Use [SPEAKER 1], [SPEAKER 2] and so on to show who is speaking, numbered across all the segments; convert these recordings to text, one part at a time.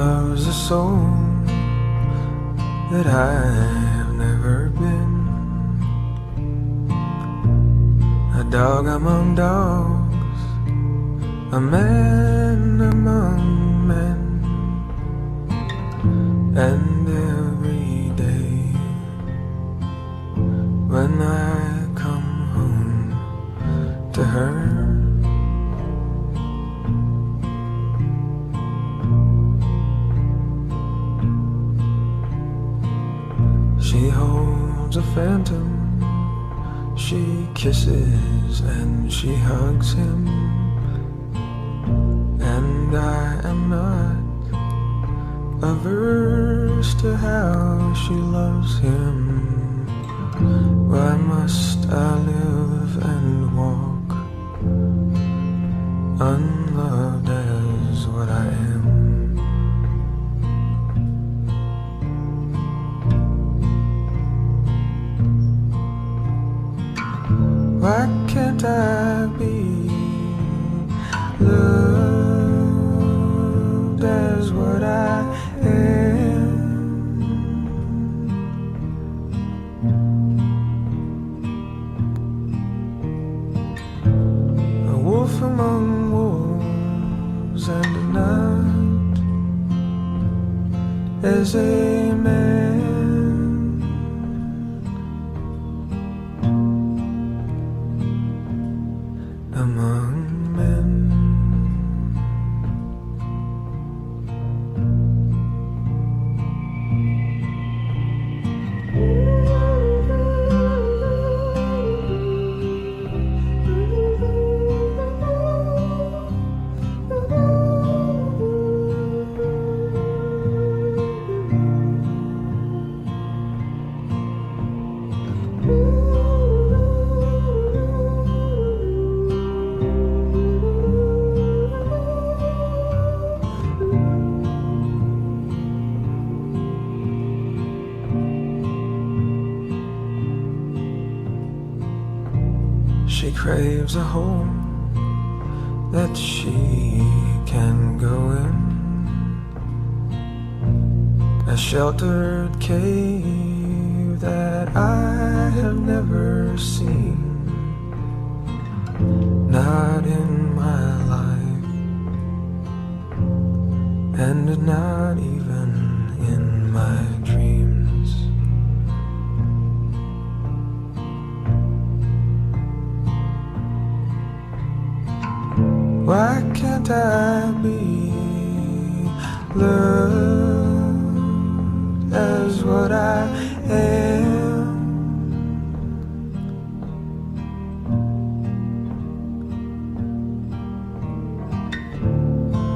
[SPEAKER 1] love's a soul that I've never been. A dog among dogs, a man among men. And every day when I come home to her, she holds a phantom, she kisses and she hugs him. And I am not averse to how she loves him. Why must I live and walk unloved as what I am? Why can't I be loved as what I am? A wolf among wolves and not as a man. Among men. She craves a home that she can go in, a sheltered cave that I have never seen, not in my life, and not even in my dreams. Why can't I be loved as what I am?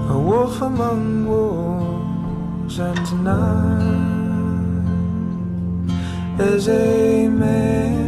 [SPEAKER 1] A wolf among wolves and not as a man.